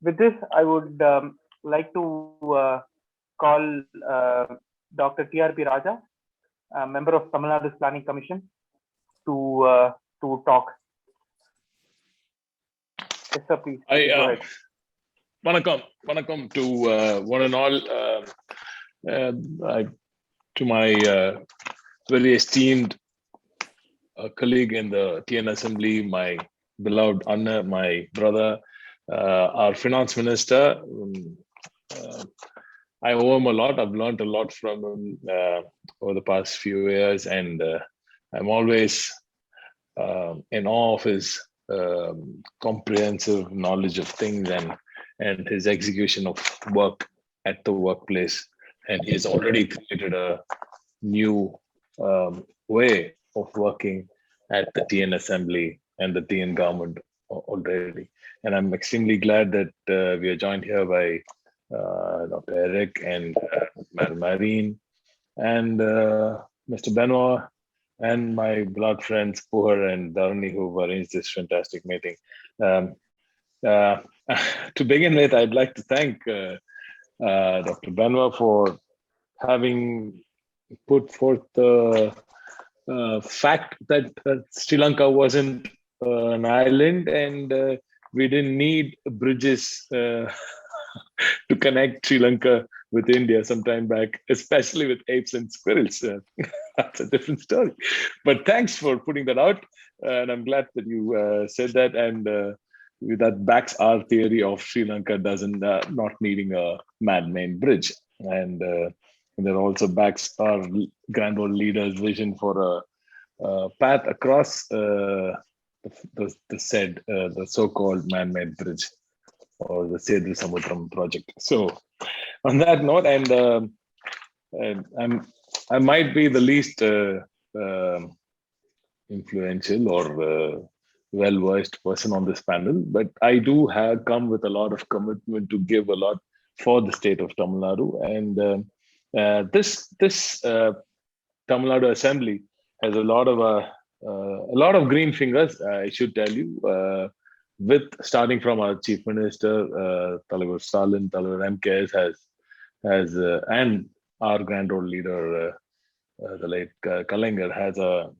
With this, I would like to call Dr. TRB RAJAA, a member of Tamil Nadu's Planning Commission, to talk. Yes, sir, please go ahead. Vanakkam to one and all. To my very esteemed colleague in the TN Assembly, my beloved Anna, my brother, our finance minister. I owe him a lot. I've learned a lot from him over the past few years, and I'm always in awe of his comprehensive knowledge of things and his execution of work at the workplace. And he's already created a new way of working at the TN Assembly and the TN government already. And I'm extremely glad that we are joined here by Dr. Erik and Madam Irene and Mr. Benoit and my blood friends Puhar and Dharani, who arranged this fantastic meeting. To begin with, I'd like to thank Dr. Benoit for having put forth the fact that Sri Lanka wasn't an island and we didn't need bridges to connect Sri Lanka with India sometime back, especially with apes and squirrels. That's a different story. But thanks for putting that out. And I'm glad that you said that. And that backs our theory of Sri Lanka not needing a man-made bridge. And that also backs our grand old leader's vision for a path across the so-called man-made bridge, or the Sedu Samudram project. So on that note, and I might be the least influential or well-versed person on this panel, but I do have come with a lot of commitment to give a lot for the state of Tamil Nadu. And this Tamil Nadu Assembly has a lot of green fingers, I should tell you, with starting from our Chief Minister, தலைவர் Stalin, தலைவர் MKS has and our grand old leader, the late Kalaignar, has a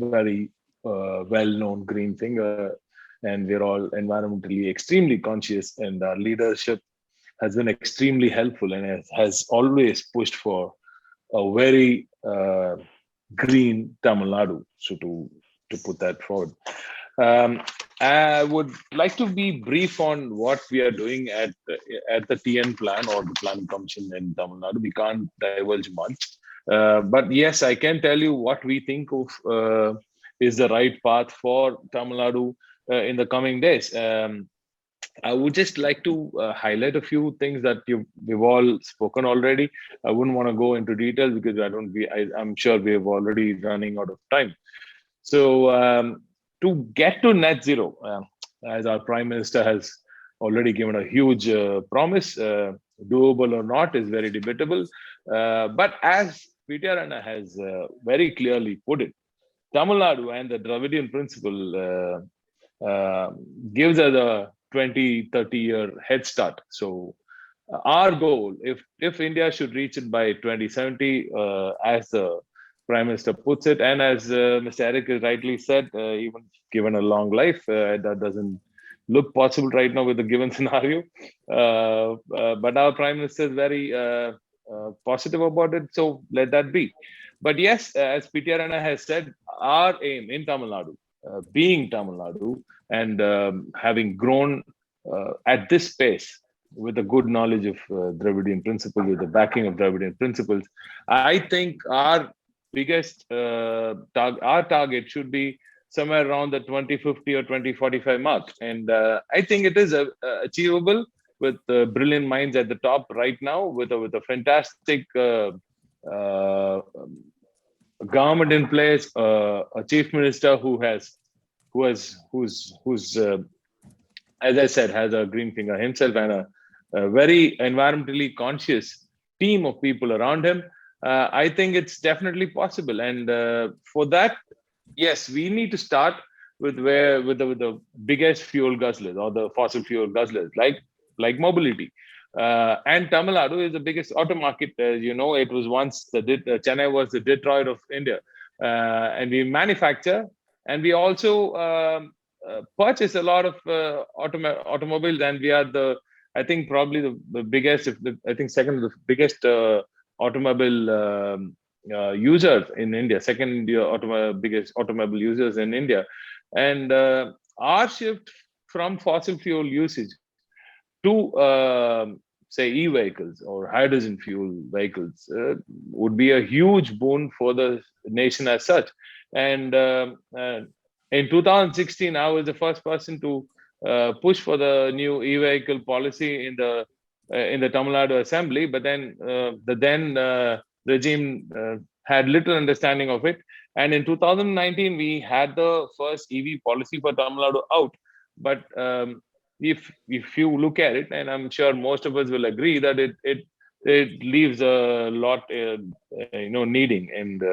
very well-known green finger, and we're all environmentally extremely conscious, and our leadership has been extremely helpful and has always pushed for a very green Tamil Nadu, so to put that forward. I would like to be brief on what we are doing at the TN plan or the Planning Commission in Tamil Nadu. We can't divulge much, but yes, I can tell you what we think of is the right path for Tamil Nadu in the coming days. I would just like to highlight a few things that we've all spoken already. I wouldn't want to go into details because I'm sure we're already running out of time. So to get to net zero, as our Prime Minister has already given a huge promise, doable or not is very debatable. But as PTR has very clearly put it, Tamil Nadu and the Dravidian principle gives us a 20-30 year head start. So our goal, if India should reach it by 2070, as the Prime Minister puts it, and as Mr. Erik has rightly said, even given a long life, that doesn't look possible right now with the given scenario. But our Prime Minister is very positive about it, so let that be. But yes, as PTR has said, our aim in Tamil Nadu, being Tamil Nadu, and having grown at this pace with a good knowledge of Dravidian principles, with the backing of Dravidian principles, I think our biggest our target should be somewhere around the 2050 or 2045 mark, and I think it is achievable with brilliant minds at the top right now, with a fantastic government in place, a chief minister who's as I said, has a green finger himself, and a very environmentally conscious team of people around him. I think it's definitely possible, and for that, yes, we need to start with the biggest fuel guzzlers or the fossil fuel guzzlers, like mobility. And Tamil Nadu is the biggest auto market. You know, it was once Chennai was the Detroit of India, and we manufacture, and we also purchase a lot of automobiles, and we are I think probably the biggest, I think second the biggest automobile users in India, second biggest automobile users in India, and our shift from fossil fuel usage to say e-vehicles or hydrogen fuel vehicles would be a huge boon for the nation as such. And in 2016, I was the first person to push for the new e-vehicle policy in the Tamil Nadu Assembly, but then the then regime had little understanding of it. And in 2019, we had the first EV policy for Tamil Nadu out. But if you look at it, and I'm sure most of us will agree that it leaves a lot needing, and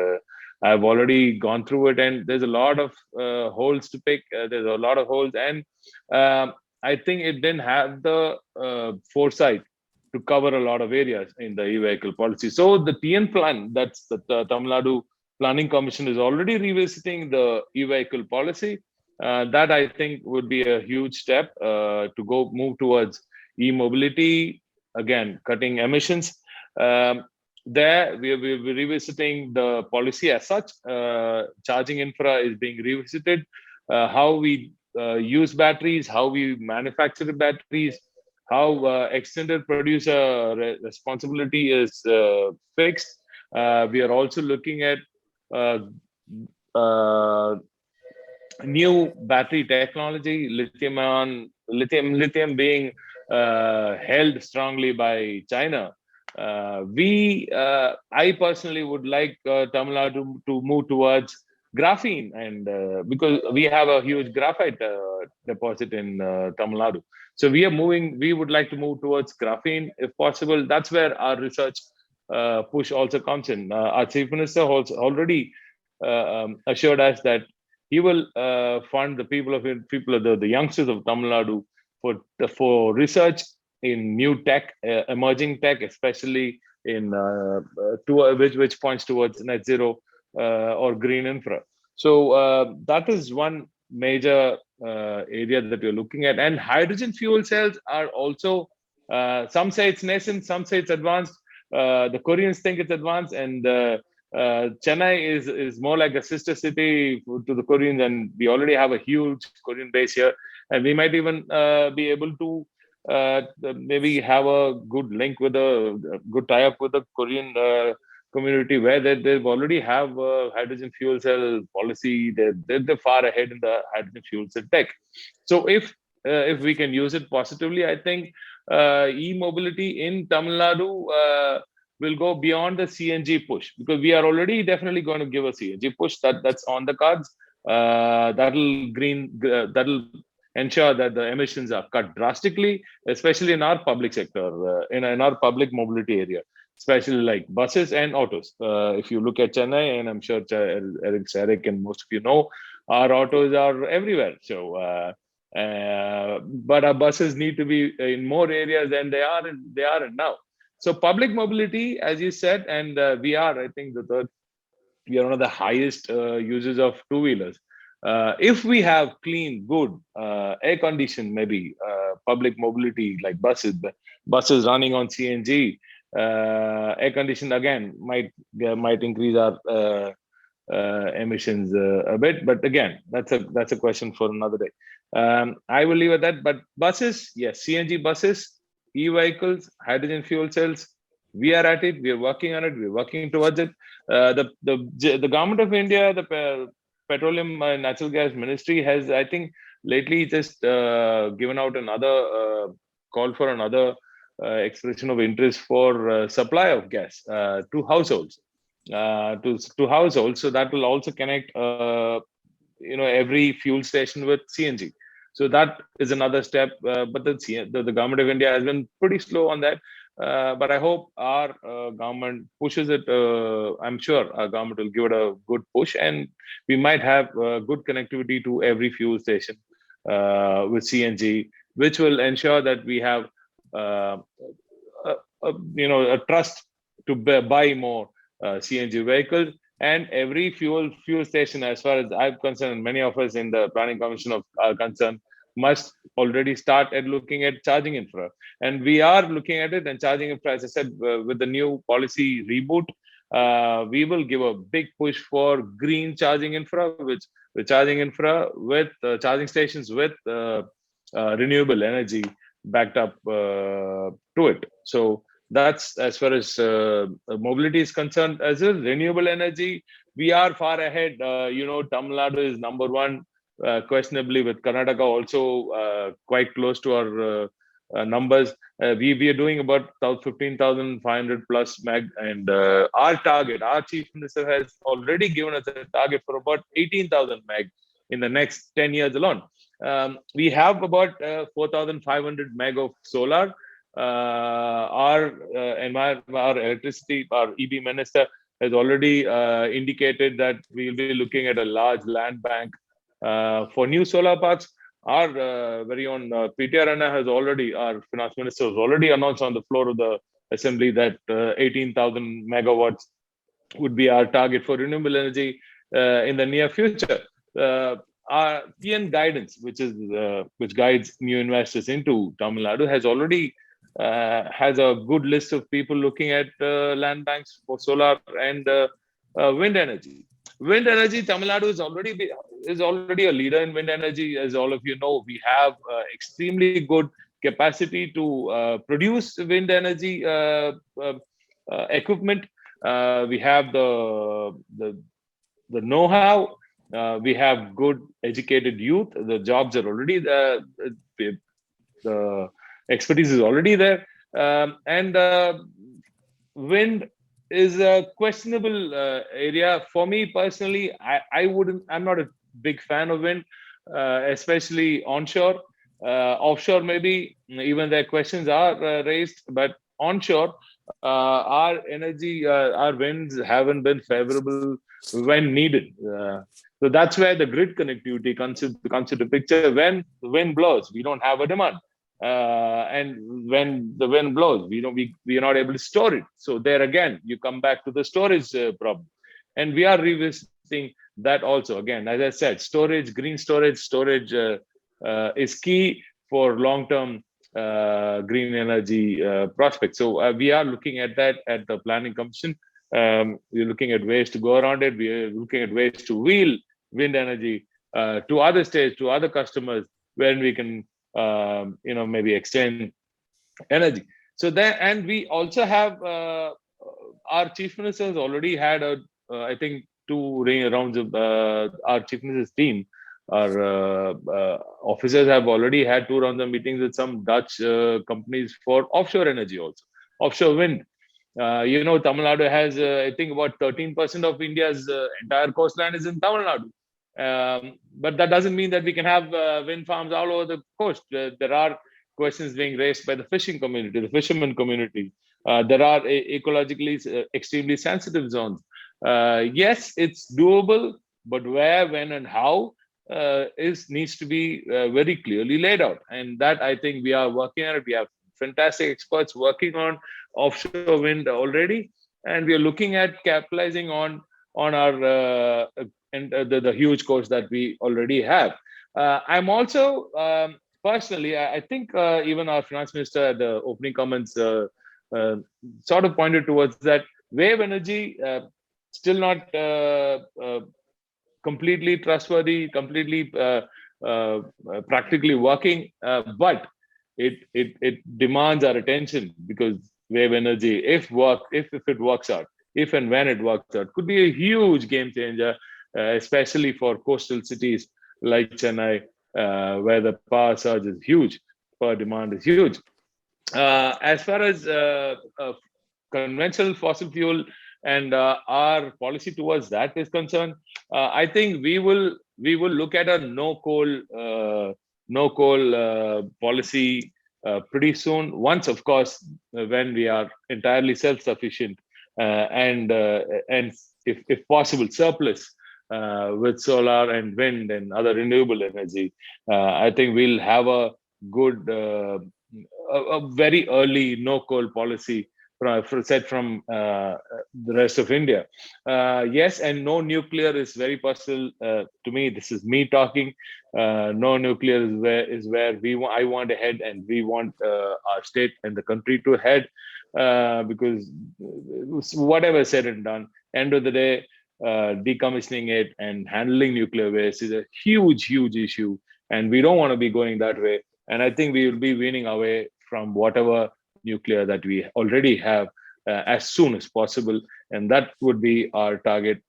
I've already gone through it, and there's a lot of holes to pick. There's a lot of holes, and I think it didn't have the foresight to cover a lot of areas in the e-vehicle policy. So the TN plan, that's the Tamil Nadu Planning Commission, is already revisiting the e-vehicle policy. That I think would be a huge step to move towards e-mobility, again, cutting emissions. There, we're revisiting the policy as such. Charging infra is being revisited. How we use batteries, how we manufacture the batteries, how extended producer responsibility is fixed. We are also looking at new battery technology, lithium being held strongly by China. I personally would like Tamil Nadu to move towards graphene, and because we have a huge graphite deposit in Tamil Nadu, so we would like to move towards graphene if possible. That's where our research push also comes in. Our Chief Minister already assured us that he will fund the people of the youngsters of Tamil Nadu for research in new tech, emerging tech, especially in which points towards net zero or green infra. So that is one major area that we're looking at. And hydrogen fuel cells are also, some say it's nascent, some say it's advanced. The Koreans think it's advanced, and Chennai is more like a sister city to the Koreans, and we already have a huge Korean base here, and we might even be able to maybe have a good link with a good tie-up with the Korean community, where they already have hydrogen fuel cell policy. They're far ahead in the hydrogen fuel cell tech. So if we can use it positively, I think e-mobility in Tamil Nadu will go beyond the CNG push, because we are already definitely going to give a CNG push that's on the cards. That'll ensure that the emissions are cut drastically, especially in our public sector, in our public mobility area, especially like buses and autos. If you look at Chennai, and I'm sure Erik and most of you know, our autos are everywhere. So, but our buses need to be in more areas than they are now. So public mobility, as you said, and we are, I think, we are one of the highest users of two-wheelers. If we have clean, good, air-conditioned, maybe public mobility like buses running on CNG, air-conditioned again might increase our emissions a bit, but again, that's a question for another day. I will leave it at that. But buses, yes, CNG buses, e-vehicles, hydrogen fuel cells, we are at it. We are working on it. We're working towards it. The government of India, the Petroleum and Natural Gas Ministry has, I think, lately just given out another call for another expression of interest for supply of gas to households. To households, so that will also connect every fuel station with CNG. So that is another step, but the government of India has been pretty slow on that. but I hope our government pushes it. I'm sure our government will give it a good push, and we might have good connectivity to every fuel station with CNG, which will ensure that we have a trust to buy more CNG vehicles. And every fuel station, as far as I'm concerned, many of us in the planning commission are concerned, must already start at looking at charging infra. And we are looking at it, and charging infra, as I said, with the new policy reboot, we will give a big push for green charging infra, which the charging infra with charging stations with renewable energy backed up to it. So that's as far as mobility is concerned. As a renewable energy, we are far ahead. Tamil Nadu is number one, questionably, with Karnataka also quite close to our numbers. We are doing about 15,500 plus meg, and our target, our chief minister has already given us a target for about 18,000 meg in the next 10 years alone. We have about 4,500 meg of solar. Our electricity, our EB minister has already indicated that we will be looking at a large land bank for new solar parks. Our very own PTR has already, our finance minister has already announced on the floor of the assembly that 18,000 megawatts would be our target for renewable energy in the near future. Our TN guidance, which guides new investors into Tamil Nadu, has already has a good list of people looking at land banks for solar and wind energy. Wind energy, Tamil Nadu is already a leader in wind energy. As all of you know, we have extremely good capacity to produce wind energy equipment. We have the know-how. We have good educated youth. The jobs are already there. The expertise is already there. And wind is a questionable area. For me personally, I'm not a big fan of wind, especially onshore. Offshore, maybe, even their questions are raised, but onshore, our winds haven't been favorable when needed. So that's where the grid connectivity comes into picture. When the wind blows, we don't have a demand. And when the wind blows, we are not able to store it. So there again, you come back to the storage problem. And we are revisiting that also. Again, as I said, storage, green storage is key for long-term green energy prospects. So we are looking at that at the Planning Commission. We're looking at ways to go around it. We are looking at ways to wheel wind energy to other states, to other customers, when we can, maybe extend energy. So there, and we also have our chief minister has already had I think 2 rounds of our chief minister's team. Our officers have already had 2 rounds of meetings with some Dutch companies for offshore energy, also offshore wind. Tamil Nadu has, I think, about 13% of India's entire coastline is in Tamil Nadu. But that doesn't mean that we can have wind farms all over the coast. There are questions being raised by the fishing community, the fishermen community. There are ecologically extremely sensitive zones. Yes, it's doable, but where, when, and how needs to be very clearly laid out. And that, I think, we are working on it. We have fantastic experts working on offshore wind already, and we are looking at capitalizing on our the huge coast that we already have. I'm also personally, I think even our finance minister at the opening comments sort of pointed towards that wave energy still not completely trustworthy, completely practically working, but it demands our attention, because wave energy, if it works out, if and when it works out, could be a huge game changer, especially for coastal cities like Chennai, where the power surge is huge, power demand is huge. As far as conventional fossil fuel and our policy towards that is concerned, I think we will look at a no coal policy pretty soon. Once, of course, when we are entirely self-sufficient and if possible surplus with solar and wind and other renewable energy, I think we'll have a good, a very early no coal policy set from the rest of India. Yes, and no nuclear is very personal to me. This is me talking. No nuclear is where I want to head, and we want our state and the country to head, because whatever said and done, end of the day, decommissioning it and handling nuclear waste is a huge, huge issue, and we don't want to be going that way. And I think we will be weaning away from whatever nuclear that we already have as soon as possible, and that would be our target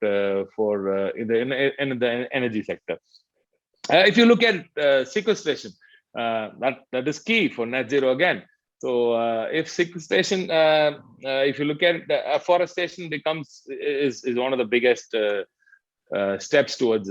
for in the energy sector. If you look at sequestration, that is key for net zero again. So if sequestration, if you look at afforestation, is one of the biggest steps towards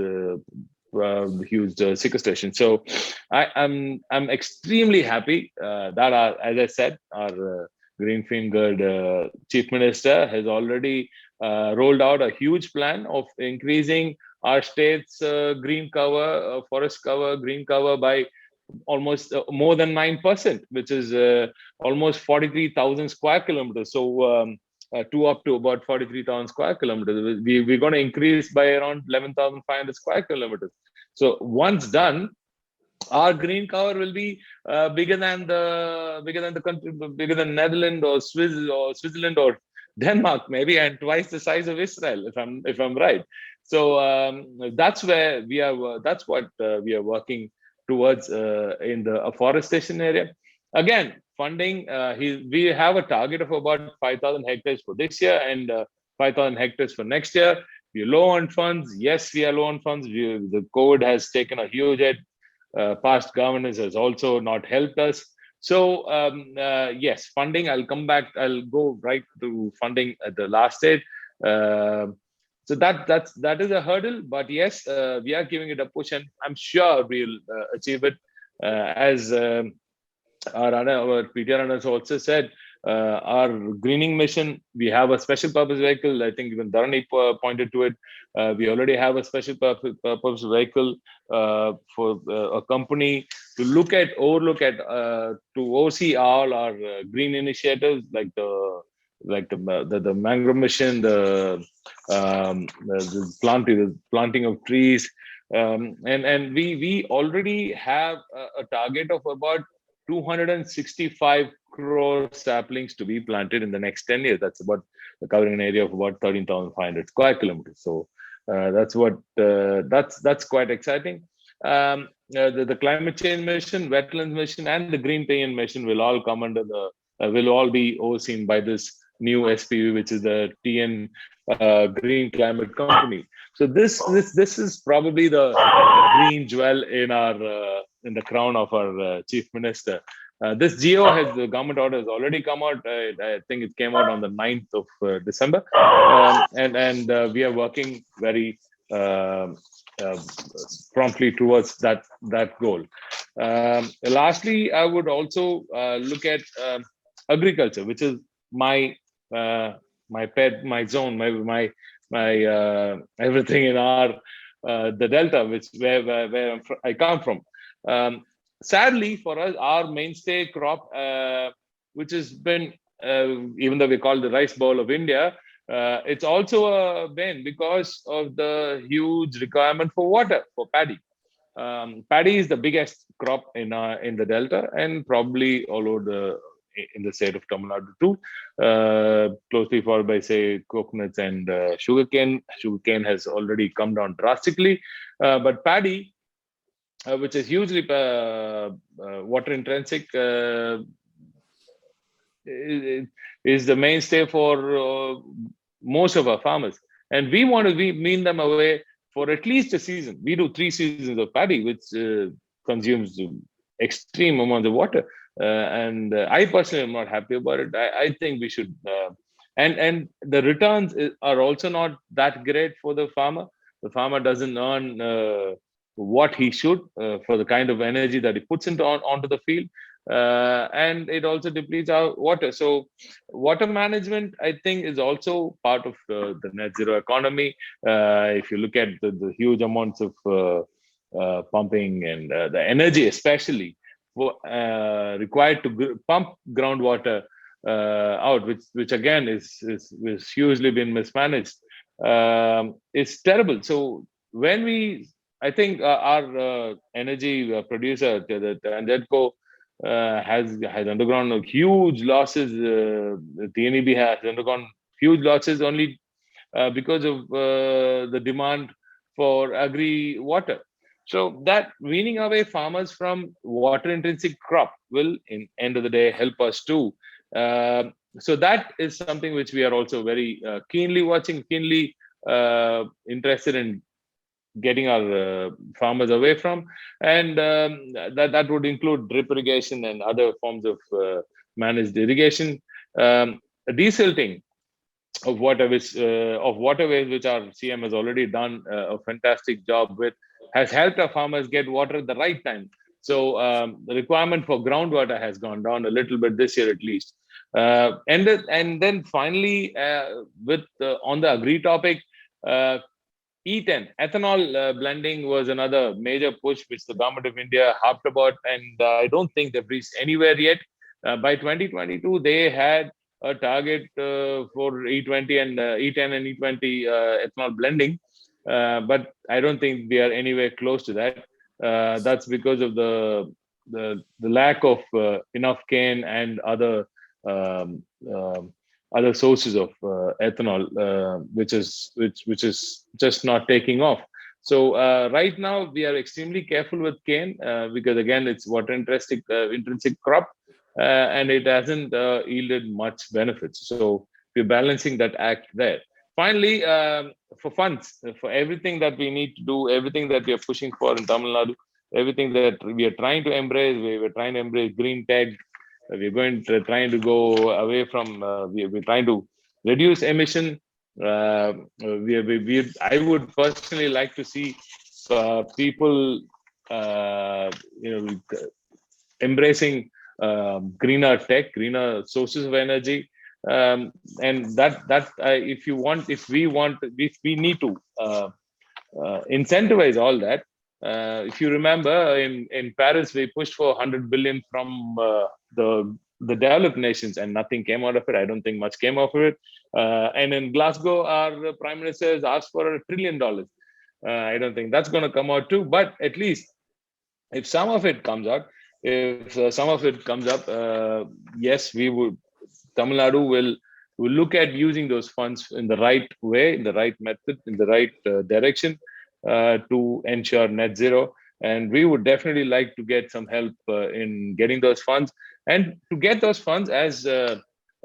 huge sequestration. So I'm extremely happy that as I said, our green-fingered chief minister has already rolled out a huge plan of increasing our state's green cover, forest cover, green cover by almost more than 9%, which is almost 43,000 square kilometers. So up to about 43,000 square kilometers. We're going to increase by around 11,500 square kilometers. So once done, our green cover will be bigger than the country, bigger than Netherlands or Switzerland or Denmark maybe, and twice the size of Israel, if I'm right. So that's where we are. That's what we are working towards in the afforestation area. Again, funding. We have a target of about 5,000 hectares for this year and 5,000 hectares for next year. We're low on funds. Yes, we are low on funds. The COVID has taken a huge hit. Past governance has also not helped us. So yes, funding. I'll come back. I'll go right to funding at the last stage. So that is a hurdle, but yes, we are giving it a push, and I'm sure we'll achieve it. As our PTR runners also said, our greening mission, we have a special purpose vehicle. I think even Dharani pointed to it. We already have a special purpose vehicle for a company to overlook at, to oversee all our green initiatives, like the mangrove mission, the planting of trees, and we already have a target of about 265 crore saplings to be planted in the next 10 years. That's about covering an area of about 13,500 square kilometers. So that's quite exciting. The climate change mission, wetlands mission, and the green pay mission will all come under will all be overseen by this new SPV, which is the TN Green Climate Company. So this is probably the green jewel in the crown of our chief minister. This GO the government order has already come out. I think it came out on the 9th of December, and we are working very promptly towards that goal. Lastly, I would also look at agriculture, which is my pet, my zone, my everything in the Delta, where I come from. Sadly for us, our mainstay crop, which has been, even though we call the rice bowl of India, it's also a bane because of the huge requirement for water for paddy. Paddy is the biggest crop in the Delta, and probably all over in the state of Tamil Nadu too, closely followed by, say, coconuts and sugarcane. Sugarcane has already come down drastically, but paddy, which is hugely water intrinsic, is the mainstay for most of our farmers, and we want to wean them away for at least a season. We do 3 seasons of paddy, which consumes extreme amounts of water, and I personally am not happy about it. I think we should, and the returns are also not that great for the farmer. The farmer doesn't earn what he should for the kind of energy that he puts onto the field. and it also depletes our water. So water management, I think, is also part of the net zero economy. If you look at the huge amounts of pumping and the energy, especially required to pump groundwater out, which again is hugely been mismanaged. It's terrible. So when I think our energy producer, the Tandetco, has undergone huge losses. TNEB has undergone huge losses only because of the demand for agri water. So that weaning away farmers from water intensive crop will, in end of the day, help us too. Uh, so that is something which we are also very keenly watching, keenly interested in getting our farmers away from, and that would include drip irrigation and other forms of managed irrigation, desilting of waterways, which our CM has already done a fantastic job with, has helped our farmers get water at the right time. So the requirement for groundwater has gone down a little bit this year, at least. And then finally, with on the agri topic, uh, E10 ethanol blending was another major push which the government of India harped about, and I don't think they've reached anywhere yet. By 2022, they had a target for E20 and E10 and E20 ethanol blending, but I don't think we are anywhere close to that. That's because of the lack of enough cane and um, um, other sources of ethanol, which is just not taking off. So right now we are extremely careful with cane because again it's water intrinsic crop, and it hasn't yielded much benefits. So we're balancing that act there. Finally, for funds, for everything that we need to do, everything that we are pushing for in Tamil Nadu, everything that we are trying to embrace, we're trying to embrace green tech. Trying to go away from. We're trying to reduce emission. I would personally like to see people, embracing greener tech, greener sources of energy, and if we need to incentivize all that. If you remember, in Paris, we pushed for 100 billion from the developed nations, and nothing came out of it. I don't think much came out of it. And in Glasgow, our prime minister has asked for $1 trillion. I don't think that's going to come out too. But at least if some of it comes out, if some of it comes up, yes, we would. Tamil Nadu will look at using those funds in the right way, in the right method, in the right direction to ensure net zero. And we would definitely like to get some help in getting those funds, and to get those funds as I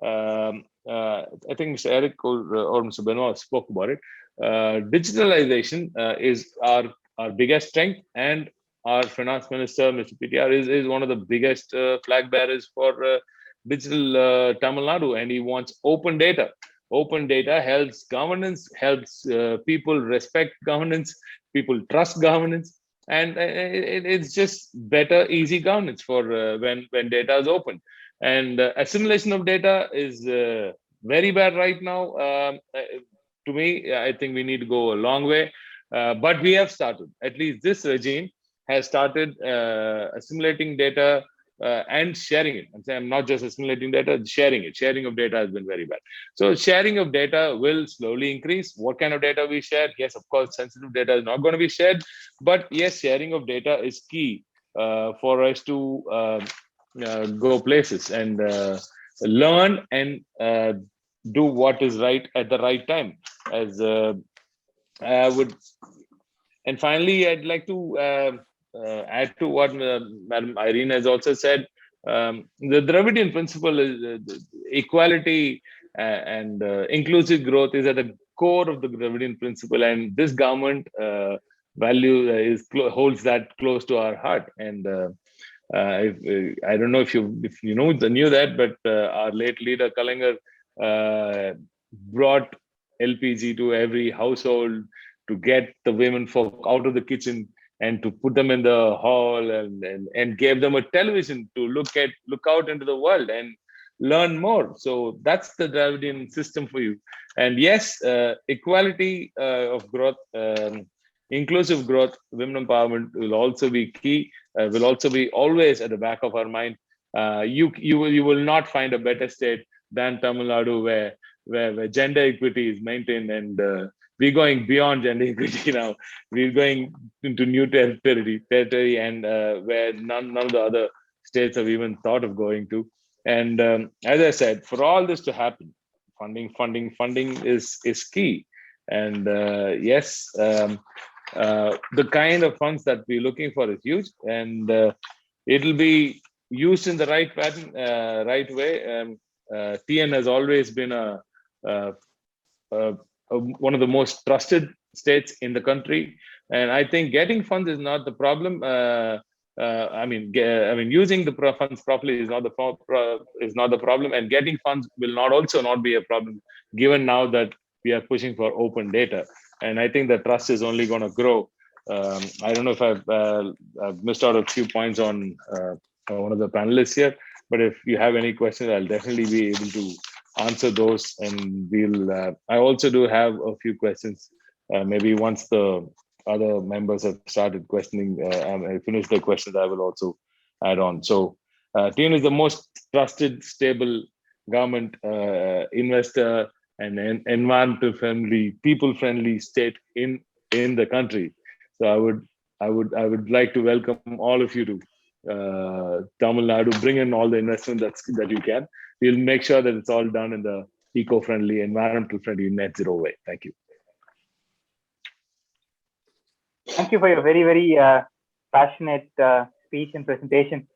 think Mr. Erik or Mr. Benoit spoke about it. Digitalization is our biggest strength, and our finance minister, Mr. PTR, is one of the biggest flag bearers for digital Tamil Nadu, and he wants open data. Open data helps governance, helps people respect governance, people trust governance, and it's just better, easy governance for when data is open. And assimilation of data is very bad right now. To me, I think we need to go a long way, but we have started. At least this regime has started assimilating data and sharing it. I'm saying not just assimilating data, sharing it. Sharing of data has been very bad. So sharing of data will slowly increase. What kind of data we share? Yes, of course, sensitive data is not going to be shared, but yes, sharing of data is key for us to go places and learn and do what is right at the right time. As I would, and finally, I'd like to add to what Madam Irene has also said. The Dravidian principle is equality and inclusive growth is at the core of the Dravidian principle, and this government value holds that close to our heart. And I don't know if you knew that, but our late leader Kalangar brought LPG to every household to get the women folk out of the kitchen and to put them in the hall and gave them a television to look out into the world and learn more. So that's the Dravidian system for you. And yes, equality of growth, inclusive growth, women empowerment will also be key, will also be always at the back of our mind. You will not find a better state than Tamil Nadu where gender equity is maintained, and we're going beyond gender equity now. We're going into new territory, and where none of the other states have even thought of going to. And as I said, for all this to happen, funding is key. And yes, the kind of funds that we're looking for is huge, and it'll be used in the right pattern, right way. TN has always been one of the most trusted states in the country, and I think getting funds is not the problem. I mean, using the funds properly is not the problem, and getting funds will not be a problem, given now that we are pushing for open data, and I think the trust is only going to grow. I don't know if I've missed out a few points on one of the panelists here, but if you have any questions, I'll definitely be able to answer those, and we'll. I also do have a few questions. Maybe once the other members have started questioning and finish their questions, I will also add on. So TN is the most trusted, stable government, investor, and environmental friendly, people friendly state in the country. So I would like to welcome all of you to Tamil Nadu. Bring in all the investment that you can. We'll make sure that it's all done in the eco-friendly, environmental friendly, net zero way. Thank you. Thank you for your very, very passionate speech and presentation.